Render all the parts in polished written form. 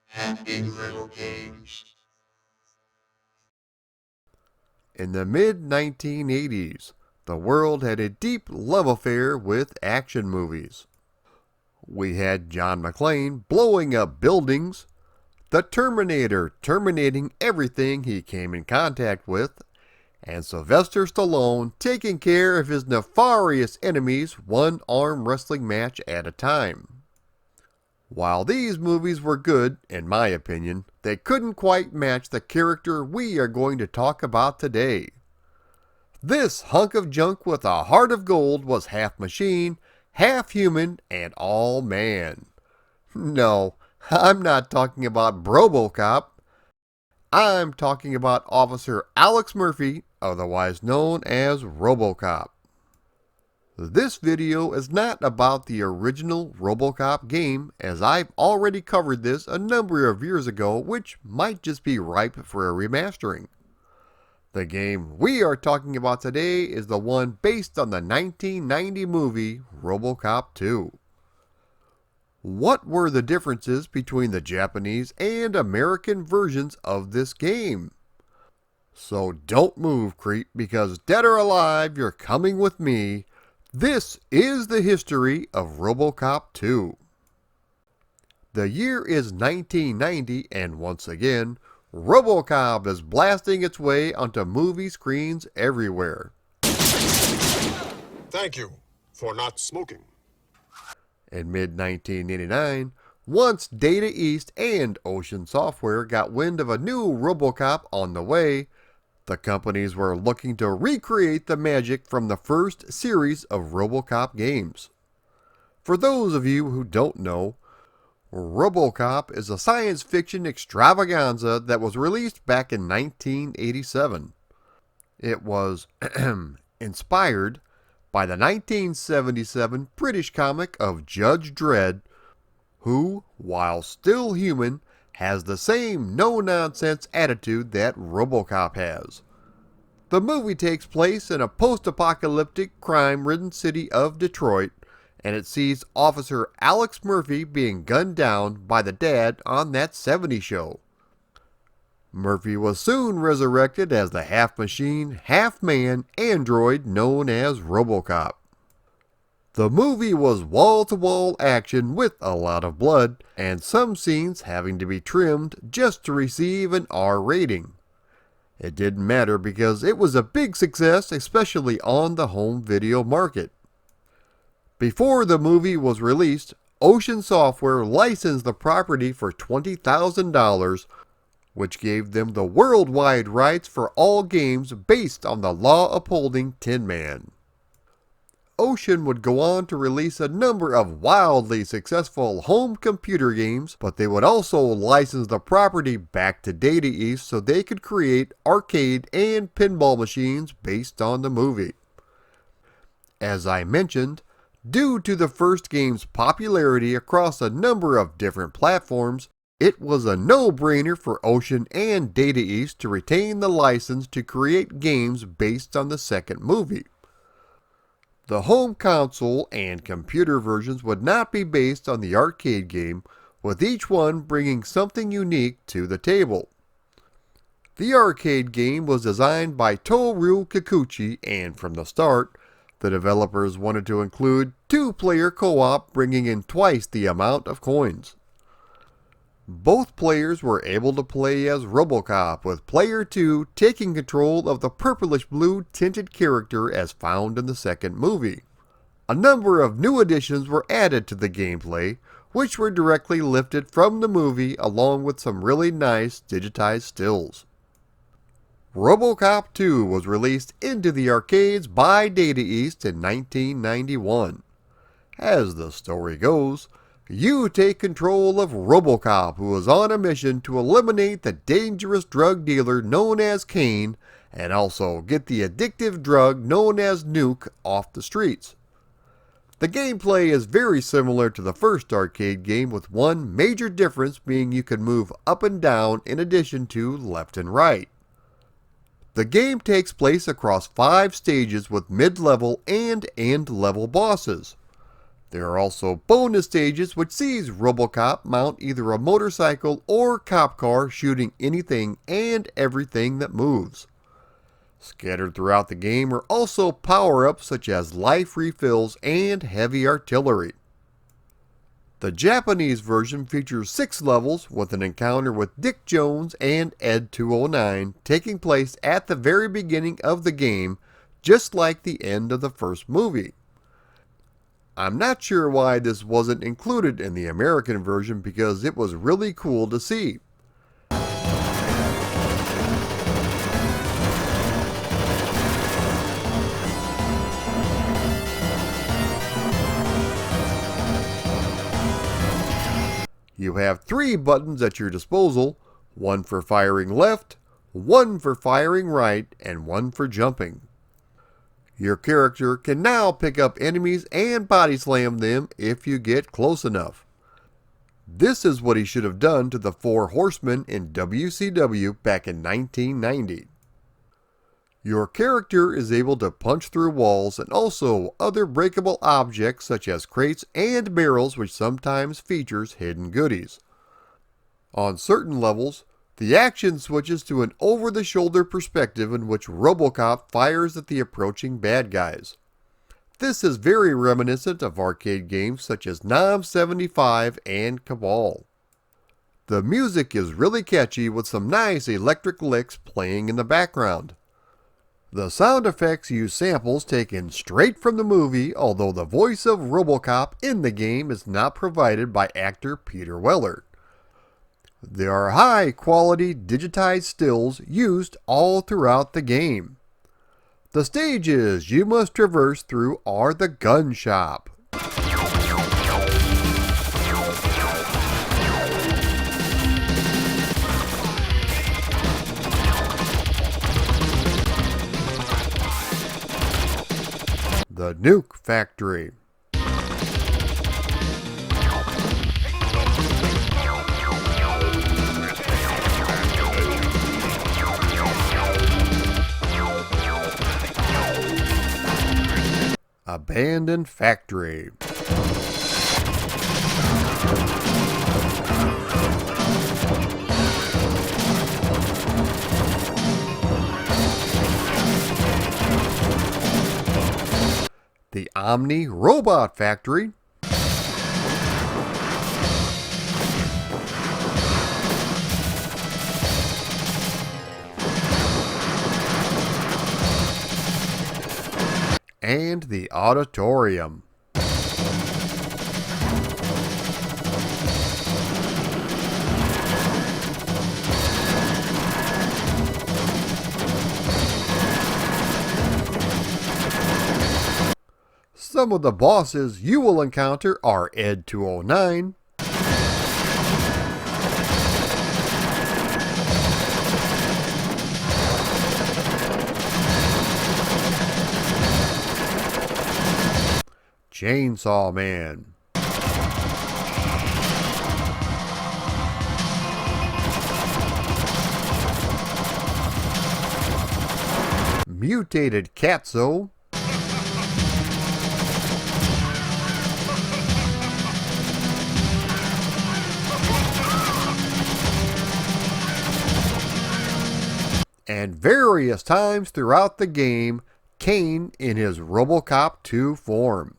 Happy little games. In the mid-1980s, the world had a deep love affair with action movies. We had John McClane blowing up buildings, the Terminator terminating everything he came in contact with, and Sylvester Stallone taking care of his nefarious enemies one arm wrestling match at a time. While these movies were good, in my opinion, they couldn't quite match the character we are going to talk about today. This hunk of junk with a heart of gold was half machine, half human, and all man. No, I'm not talking about Robocop. I'm talking about Officer Alex Murphy, otherwise known as Robocop. This video is not about the original Robocop game, as I've already covered this a number of years ago, which might just be ripe for a remastering. The game we are talking about today is the one based on the 1990 movie Robocop 2. What were the differences between the Japanese and American versions of this game? So don't move, creep, because dead or alive, you're coming with me. This is the history of Robocop 2. The year is 1990, and once again, Robocop is blasting its way onto movie screens everywhere. Thank you for not smoking. In mid-1989, once Data East and Ocean Software got wind of a new Robocop on the way, the companies were looking to recreate the magic from the first series of Robocop games. For those of you who don't know, Robocop is a science fiction extravaganza that was released back in 1987. It was inspired by the 1977 British comic of Judge Dredd, who, while still human, has the same no-nonsense attitude that Robocop has. The movie takes place in a post-apocalyptic, crime-ridden city of Detroit, and it sees Officer Alex Murphy being gunned down by the dad on that '70s show. Murphy was soon resurrected as the half-machine, half-man android known as Robocop. The movie was wall-to-wall action with a lot of blood, and some scenes having to be trimmed just to receive an R rating. It didn't matter because it was a big success, especially on the home video market. Before the movie was released, Ocean Software licensed the property for $20,000, which gave them the worldwide rights for all games based on the law-upholding Tin Man. Ocean would go on to release a number of wildly successful home computer games, but they would also license the property back to Data East so they could create arcade and pinball machines based on the movie. As I mentioned, due to the first game's popularity across a number of different platforms, it was a no-brainer for Ocean and Data East to retain the license to create games based on the second movie. The home console and computer versions would not be based on the arcade game, with each one bringing something unique to the table. The arcade game was designed by Toru Kikuchi, and from the start, the developers wanted to include two-player co-op, bringing in twice the amount of coins. Both players were able to play as Robocop, with player 2 taking control of the purplish-blue tinted character as found in the second movie. A number of new additions were added to the gameplay, which were directly lifted from the movie along with some really nice digitized stills. Robocop 2 was released into the arcades by Data East in 1991. As the story goes, you take control of Robocop, who is on a mission to eliminate the dangerous drug dealer known as Kane, and also get the addictive drug known as Nuke off the streets. The gameplay is very similar to the first arcade game, with one major difference being you can move up and down in addition to left and right. The game takes place across 5 stages with mid-level and end-level bosses. There are also bonus stages which sees Robocop mount either a motorcycle or cop car shooting anything and everything that moves. Scattered throughout the game are also power-ups such as life refills and heavy artillery. The Japanese version features 6 levels with an encounter with Dick Jones and Ed 209 taking place at the very beginning of the game, just like the end of the first movie. I'm not sure why this wasn't included in the American version because it was really cool to see. You have 3 buttons at your disposal, one for firing left, one for firing right, and one for jumping. Your character can now pick up enemies and body slam them if you get close enough. This is what he should have done to the 4 horsemen in WCW back in 1990. Your character is able to punch through walls and also other breakable objects such as crates and barrels, which sometimes features hidden goodies. On certain levels, the action switches to an over-the-shoulder perspective in which Robocop fires at the approaching bad guys. This is very reminiscent of arcade games such as Nom 75 and Cabal. The music is really catchy with some nice electric licks playing in the background. The sound effects use samples taken straight from the movie, although the voice of Robocop in the game is not provided by actor Peter Weller. There are high-quality digitized stills used all throughout the game. The stages you must traverse through are the gun shop, the nuke factory, abandoned factory, the Omni Robot Factory, and the Auditorium. Some of the bosses you will encounter are Ed 209, Chainsaw Man, Mutated Catso, and various times throughout the game, Kane in his Robocop 2 form.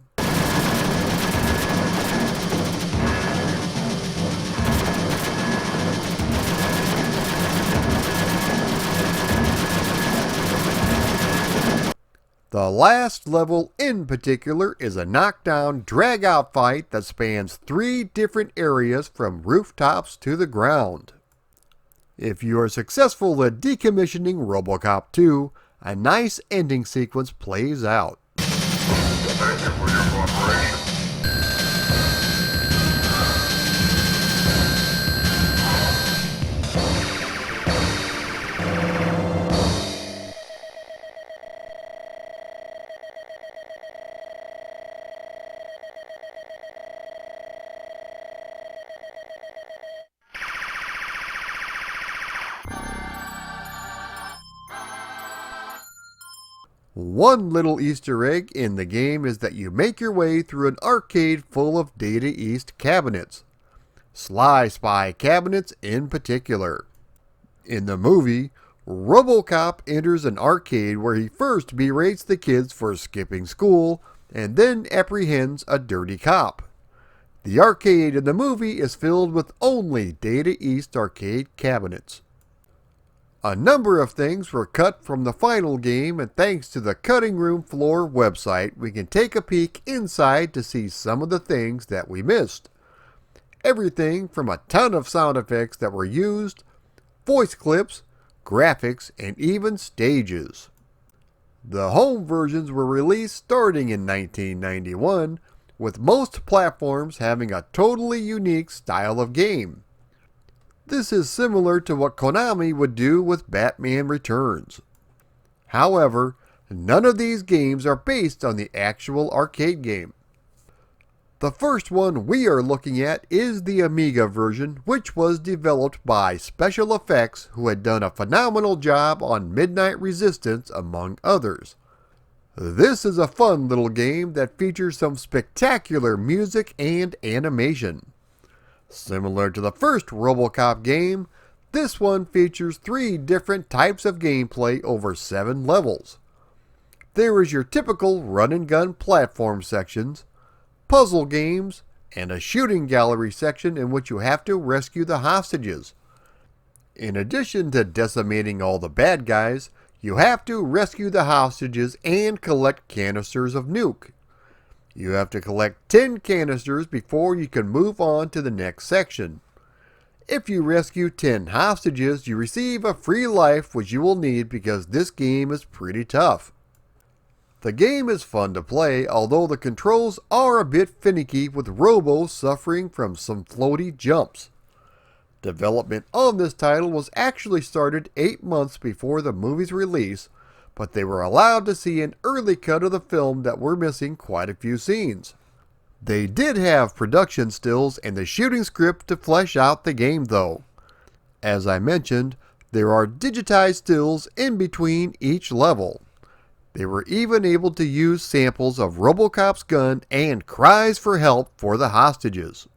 The last level in particular is a knockdown drag-out fight that spans 3 different areas from rooftops to the ground. If you are successful at decommissioning Robocop 2, a nice ending sequence plays out. Thank you for your cooperation. One little Easter egg in the game is that you make your way through an arcade full of Data East cabinets. Sly Spy cabinets in particular. In the movie, Robocop enters an arcade where he first berates the kids for skipping school and then apprehends a dirty cop. The arcade in the movie is filled with only Data East arcade cabinets. A number of things were cut from the final game, and thanks to the Cutting Room Floor website, we can take a peek inside to see some of the things that we missed. Everything from a ton of sound effects that were used, voice clips, graphics, and even stages. The home versions were released starting in 1991, with most platforms having a totally unique style of game. This is similar to what Konami would do with Batman Returns. However, none of these games are based on the actual arcade game. The first one we are looking at is the Amiga version, which was developed by Special Effects, who had done a phenomenal job on Midnight Resistance among others. This is a fun little game that features some spectacular music and animation. Similar to the first Robocop game, this one features 3 different types of gameplay over 7 levels. There is your typical run-and-gun platform sections, puzzle games, and a shooting gallery section in which you have to rescue the hostages. In addition to decimating all the bad guys, you have to rescue the hostages and collect canisters of nuke. You have to collect 10 canisters before you can move on to the next section. If you rescue 10 hostages, you receive a free life, which you will need because this game is pretty tough. The game is fun to play, although the controls are a bit finicky, with Robo suffering from some floaty jumps. Development on this title was actually started 8 months before the movie's release, but they were allowed to see an early cut of the film that were missing quite a few scenes. They did have production stills and the shooting script to flesh out the game though. As I mentioned, there are digitized stills in between each level. They were even able to use samples of Robocop's gun and cries for help for the hostages.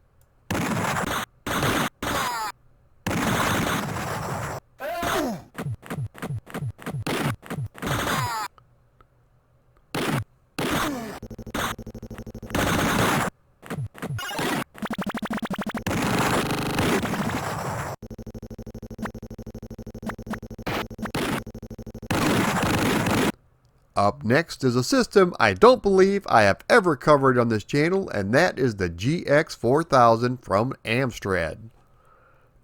Up next is a system I don't believe I have ever covered on this channel, and that is the GX4000 from Amstrad.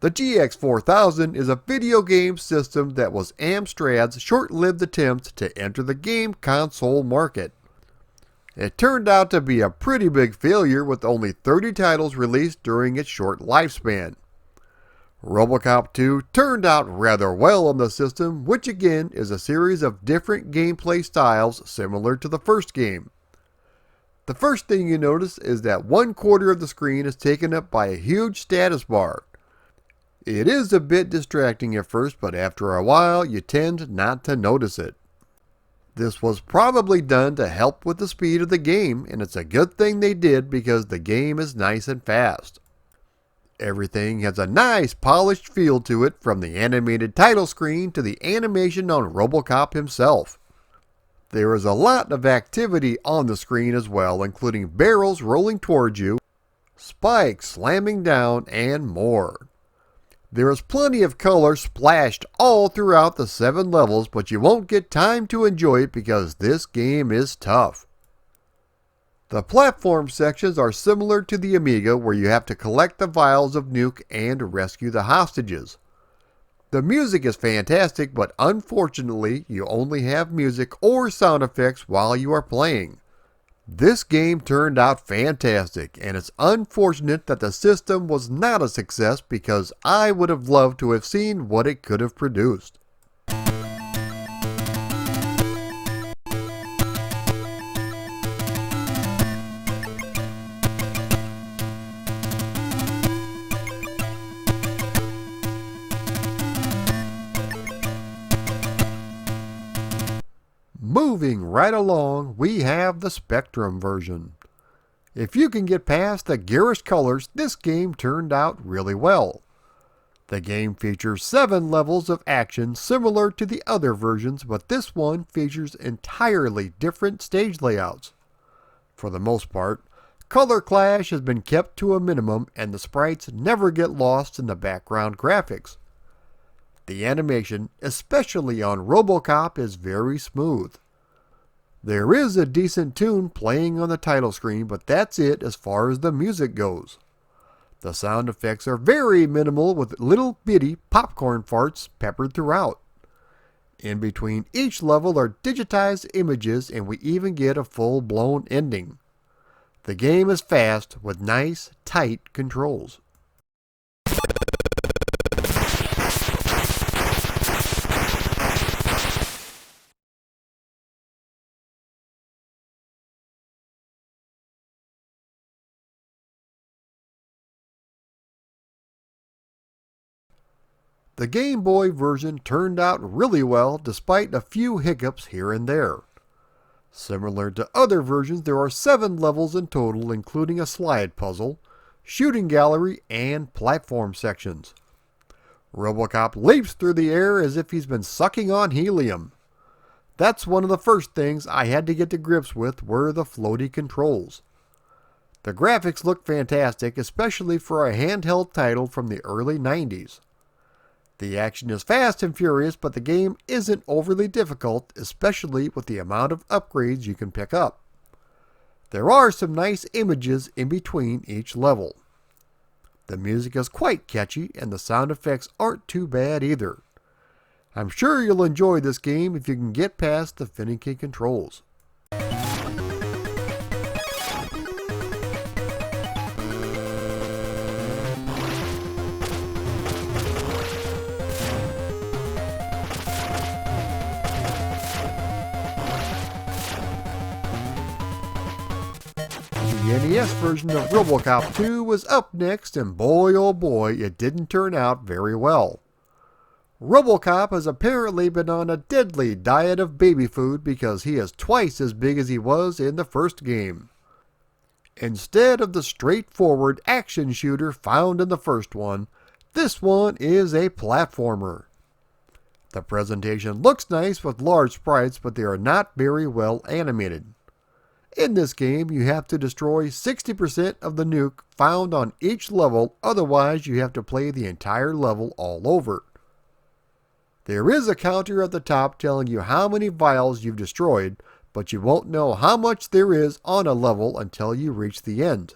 The GX4000 is a video game system that was Amstrad's short-lived attempt to enter the game console market. It turned out to be a pretty big failure, with only 30 titles released during its short lifespan. Robocop 2 turned out rather well on the system, which again is a series of different gameplay styles similar to the first game. The first thing you notice is that 1/4 of the screen is taken up by a huge status bar. It is a bit distracting at first, but after a while you tend not to notice it. This was probably done to help with the speed of the game, and it's a good thing they did because the game is nice and fast. Everything has a nice polished feel to it, from the animated title screen to the animation on Robocop himself. There is a lot of activity on the screen as well, including barrels rolling towards you, spikes slamming down, and more. There is plenty of color splashed all throughout the 7 levels, but you won't get time to enjoy it because this game is tough. The platform sections are similar to the Amiga, where you have to collect the vials of nuke and rescue the hostages. The music is fantastic, but unfortunately you only have music or sound effects while you are playing. This game turned out fantastic, and it's unfortunate that the system was not a success because I would have loved to have seen what it could have produced. moving right along, we have the Spectrum version. If you can get past the garish colors, this game turned out really well. The game features 7 levels of action similar to the other versions, but this one features entirely different stage layouts. For the most part, color clash has been kept to a minimum and the sprites never get lost in the background graphics. The animation, especially on Robocop, is very smooth. There is a decent tune playing on the title screen, but that's it as far as the music goes. The sound effects are very minimal with little bitty popcorn farts peppered throughout. In between each level are digitized images and we even get a full-blown ending. The game is fast with nice, tight controls. The Game Boy version turned out really well despite a few hiccups here and there. Similar to other versions, there are 7 levels in total, including a slide puzzle, shooting gallery, and platform sections. Robocop leaps through the air as if he's been sucking on helium. That's one of the first things I had to get to grips with were the floaty controls. The graphics look fantastic, especially for a handheld title from the early 90s. The action is fast and furious, but the game isn't overly difficult, especially with the amount of upgrades you can pick up. There are some nice images in between each level. The music is quite catchy and the sound effects aren't too bad either. I'm sure you'll enjoy this game if you can get past the finicky controls. The NES version of Robocop 2 was up next, and boy oh boy, it didn't turn out very well. Robocop has apparently been on a deadly diet of baby food because he is twice as big as he was in the first game. Instead of the straightforward action shooter found in the first one, this one is a platformer. The presentation looks nice with large sprites, but they are not very well animated. In this game, you have to destroy 60% of the nuke found on each level, otherwise you have to play the entire level all over. There is a counter at the top telling you how many vials you've destroyed, but you won't know how much there is on a level until you reach the end.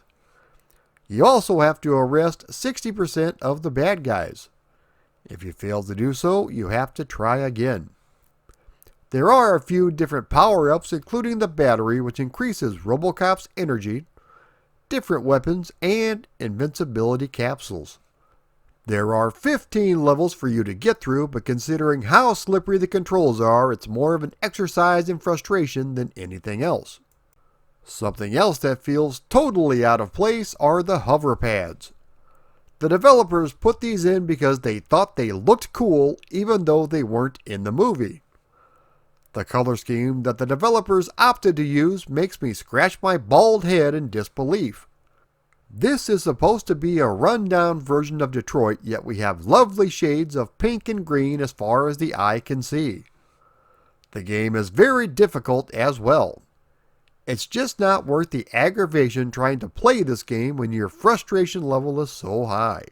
You also have to arrest 60% of the bad guys. If you fail to do so, you have to try again. There are a few different power-ups, including the battery, which increases Robocop's energy, different weapons, and invincibility capsules. There are 15 levels for you to get through, but considering how slippery the controls are, it's more of an exercise in frustration than anything else. Something else that feels totally out of place are the hover pads. The developers put these in because they thought they looked cool even though they weren't in the movie. The color scheme that the developers opted to use makes me scratch my bald head in disbelief. This is supposed to be a run-down version of Detroit, yet we have lovely shades of pink and green as far as the eye can see. The game is very difficult as well. It's just not worth the aggravation trying to play this game when your frustration level is so high.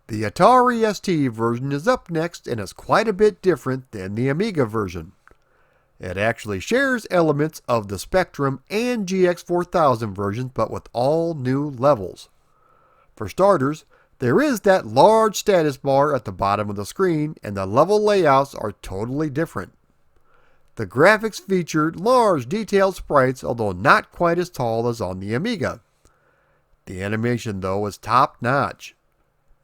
The Atari ST version is up next and is quite a bit different than the Amiga version. It actually shares elements of the Spectrum and GX4000 versions, but with all new levels. For starters, there is that large status bar at the bottom of the screen, and the level layouts are totally different. The graphics featured large detailed sprites, although not quite as tall as on the Amiga. The animation, though, is top-notch.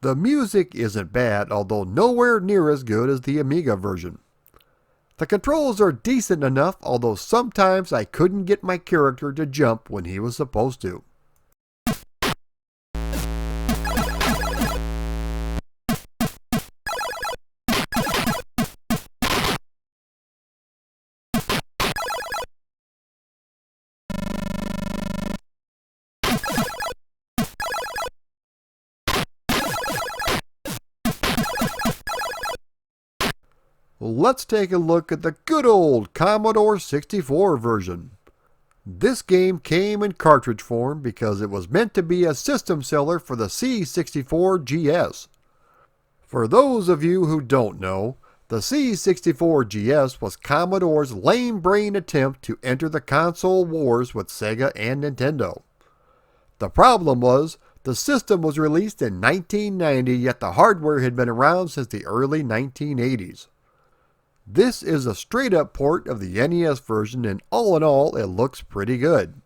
The music isn't bad, although nowhere near as good as the Amiga version. The controls are decent enough, although sometimes I couldn't get my character to jump when he was supposed to. Let's take a look at the good old Commodore 64 version. This game came in cartridge form because it was meant to be a system seller for the C64 GS. For those of you who don't know, the C64 GS was Commodore's lame brain attempt to enter the console wars with Sega and Nintendo. The problem was, the system was released in 1990, yet the hardware had been around since the early 1980s. This is a straight up port of the NES version, and all in all it looks pretty good.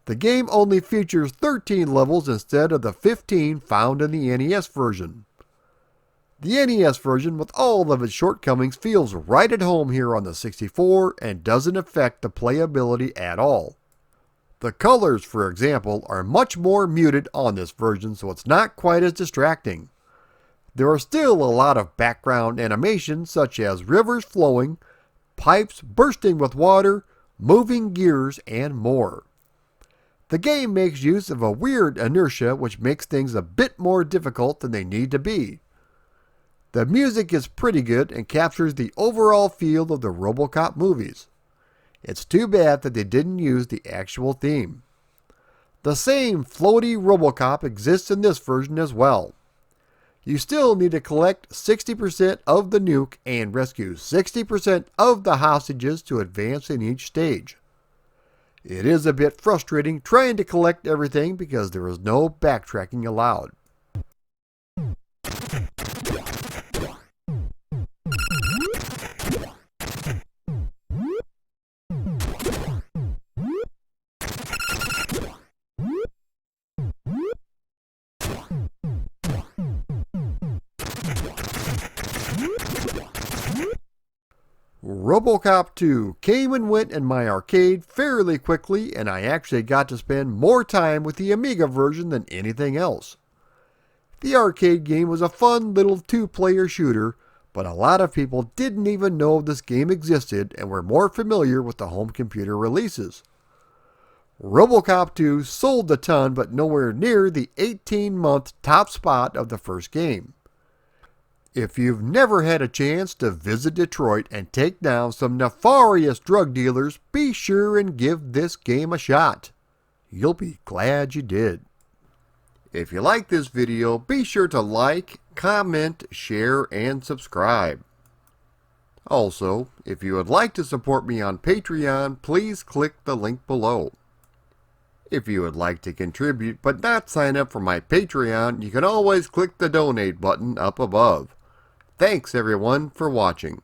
The game only features 13 levels instead of the 15 found in the NES version. The NES version, with all of its shortcomings, feels right at home here on the 64 and doesn't affect the playability at all. The colors, for example, are much more muted on this version, so it's not quite as distracting. There are still a lot of background animations such as rivers flowing, pipes bursting with water, moving gears, and more. The game makes use of a weird inertia which makes things a bit more difficult than they need to be. The music is pretty good and captures the overall feel of the Robocop movies. It's too bad that they didn't use the actual theme. The same floaty Robocop exists in this version as well. You still need to collect 60% of the nuke and rescue 60% of the hostages to advance in each stage. It is a bit frustrating trying to collect everything because there is no backtracking allowed. Robocop 2 came and went in my arcade fairly quickly, and I actually got to spend more time with the Amiga version than anything else. The arcade game was a fun little two-player shooter, but a lot of people didn't even know this game existed and were more familiar with the home computer releases. Robocop 2 sold a ton, but nowhere near the 18-month top spot of the first game. If you've never had a chance to visit Detroit and take down some nefarious drug dealers, be sure and give this game a shot. You'll be glad you did. If you like this video, be sure to like, comment, share, and subscribe. Also, if you would like to support me on Patreon, please click the link below. If you would like to contribute but not sign up for my Patreon, you can always click the donate button up above. Thanks everyone for watching.